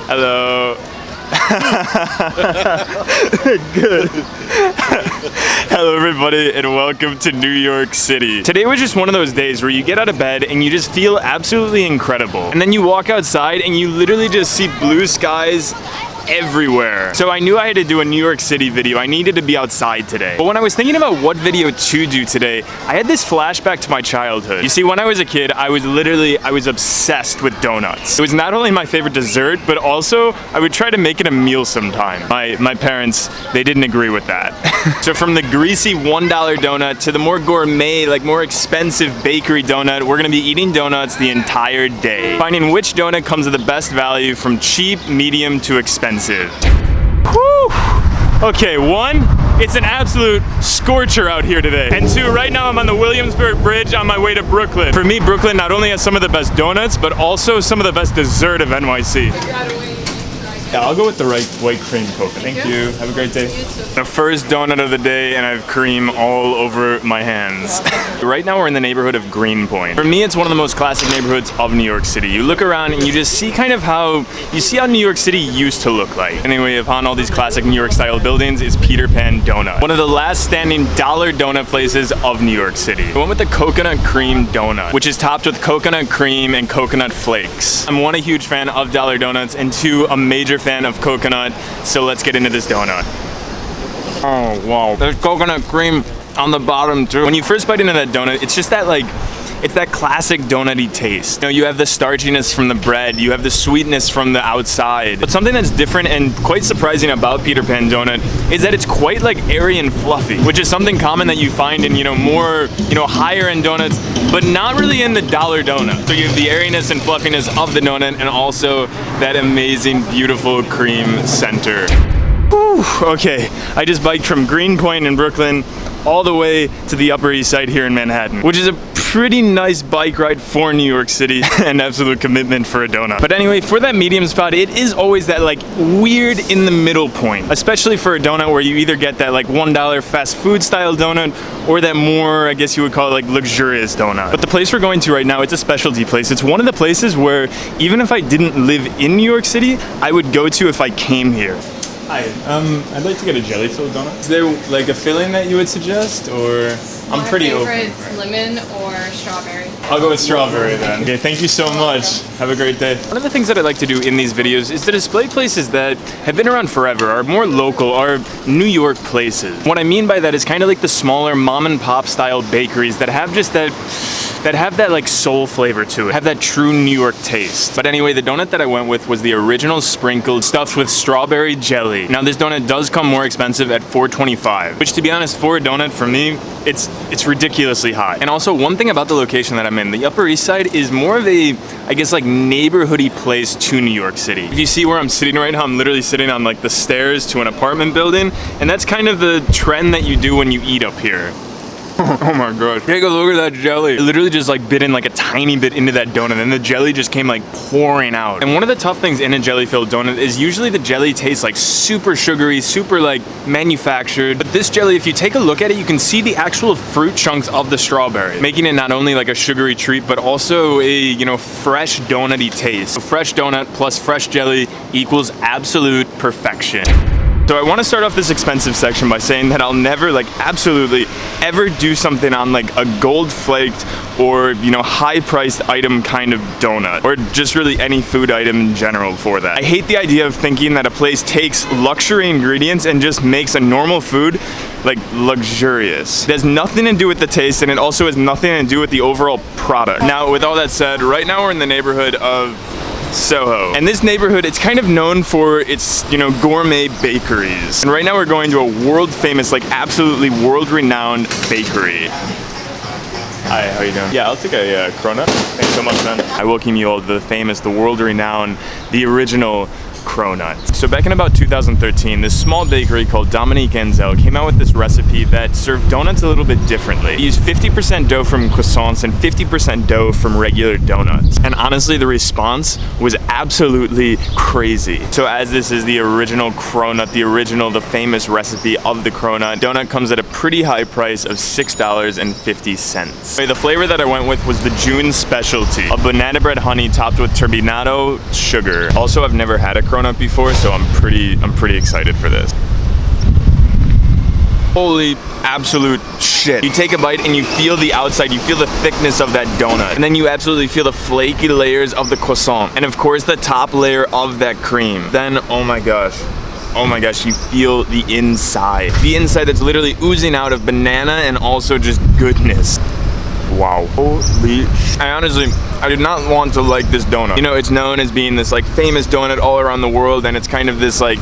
Hello. Good. Hello everybody and welcome to New York City. Today was just one of those days where you get out of bed and you just feel absolutely incredible. And then you walk outside and you literally just see blue skies everywhere. So I knew I had to do a New York City video. I needed to be outside today. But when I was thinking about what video to do today, I had this flashback to my childhood. You see, when I was a kid, I was obsessed with donuts. It was not only my favorite dessert, but also I would try to make it a meal sometime. My parents, they didn't agree with that. So from the greasy $1 donut to the more gourmet, like more expensive bakery donut, we're gonna be eating donuts the entire day. Finding which donut comes with the best value from cheap, medium to expensive. Whew. Okay, one, it's an absolute scorcher out here today. And two, right now I'm on the Williamsburg Bridge on my way to Brooklyn. For me, Brooklyn not only has some of the best donuts, but also some of the best dessert of NYC. Yeah, I'll go with the white cream coconut. Thank you. Have a great day. The first donut of the day, and I have cream all over my hands. Right now we're in the neighborhood of Greenpoint. For me, it's one of the most classic neighborhoods of New York City. You look around and you just see kind of how New York City used to look like. Anyway, upon all these classic New York style buildings is Peter Pan Donut, one of the last standing dollar donut places of New York City. The one with the coconut cream donut, which is topped with coconut cream and coconut flakes. I'm one, a huge fan of dollar donuts, and two, a major fan of coconut, so let's get into this donut. Oh wow, there's coconut cream on the bottom too. When you first bite into that donut, it's just that it's that classic donut-y taste. You know, you have the starchiness from the bread, you have the sweetness from the outside. But something that's different and quite surprising about Peter Pan Donut is that it's quite like airy and fluffy, which is something common that you find in, more, higher end donuts, but not really in the dollar donut. So you have the airiness and fluffiness of the donut and also that amazing, beautiful cream center. Whew, okay, I just biked from Greenpoint in Brooklyn all the way to the Upper East Side here in Manhattan, which is a pretty nice bike ride for New York City and absolute commitment for a donut. But anyway, for that medium spot, it is always that weird in the middle point, especially for a donut where you either get that $1 fast food style donut or that more, I guess you would call it luxurious donut. But the place we're going to right now, it's a specialty place. It's one of the places where even if I didn't live in New York City, I would go to if I came here. Hi, I'd like to get a jelly-filled donut. Is there a filling that you would suggest, or I'm pretty open? My favorite's lemon or strawberry. I'll go with strawberry then. Okay, thank you so much. Have a great day. One of the things that I like to do in these videos is to display places that have been around forever, are more local, are New York places. What I mean by that is kind of like the smaller mom and pop style bakeries that have just that soul flavor to it, have that true New York taste. But anyway, the donut that I went with was the original sprinkled, stuffed with strawberry jelly. Now this donut does come more expensive at $4.25, which to be honest, for a donut for me, it's ridiculously high. And also one thing about the location that I'm in, the Upper East Side is more of a, I guess neighborhoody place to New York City. If you see where I'm sitting right now, I'm literally sitting on the stairs to an apartment building, and that's kind of the trend that you do when you eat up here. Oh my god. Take a look at that jelly. I literally just bit in a tiny bit into that donut and the jelly just came pouring out. And one of the tough things in a jelly-filled donut is usually the jelly tastes super sugary, super manufactured. But this jelly, if you take a look at it, you can see the actual fruit chunks of the strawberry, making it not only a sugary treat, but also a, fresh donut-y taste. So fresh donut plus fresh jelly equals absolute perfection. So I want to start off this expensive section by saying that I'll never, absolutely ever do something on a gold flaked or, high priced item kind of donut, or just really any food item in general for that. I hate the idea of thinking that a place takes luxury ingredients and just makes a normal food luxurious. It has nothing to do with the taste, and it also has nothing to do with the overall product. Now, with all that said, right now we're in the neighborhood of Soho. And this neighborhood, it's kind of known for its, gourmet bakeries. And right now we're going to a world famous, absolutely world renowned bakery. Hi, how you doing? Yeah, I'll take a cronut. Thanks so much, man. I welcome you all to the famous, the world renowned, the original cronut. So back in about 2013, this small bakery called Dominique and Ansel came out with this recipe that served donuts a little bit differently. They used 50% dough from croissants and 50% dough from regular donuts. And honestly, the response was absolutely crazy. So as this is the original cronut, the famous recipe of the cronut, donut comes at a pretty high price of $6.50. The flavor that I went with was the June specialty, a banana bread honey topped with turbinado sugar. Also, I've never had a cronut before, so I'm pretty excited for this. Holy absolute shit. You take a bite and you feel the outside, you feel the thickness of that donut. And then you absolutely feel the flaky layers of the croissant. And of course the top layer of that cream. Then, oh my gosh, you feel the inside. The inside that's literally oozing out of banana and also just goodness. Wow. Holy sh! I did not want to like this donut. You know, it's known as being this like famous donut all around the world, and it's kind of this like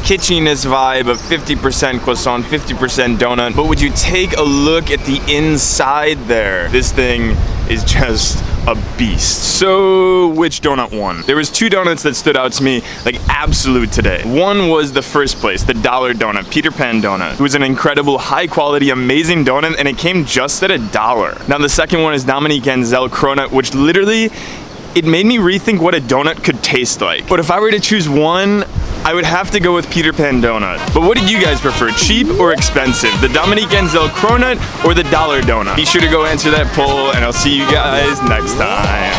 kitschiness vibe of 50% croissant, 50% donut. But would you take a look at the inside there? This thing is just a beast. So which donut won? There was two donuts that stood out to me like absolute today. One was the first place, the $1 donut, Peter Pan donut. It was an incredible, high quality, amazing donut, and it came just at $1. Now the second one is Dominique and Ansel cronut, which literally, it made me rethink what a donut could taste like. But if I were to choose one, I would have to go with Peter Pan donut. But what did you guys prefer, cheap or expensive? The Dominique and Ansel cronut or the $1 donut? Be sure to go answer that poll, and I'll see you guys next time.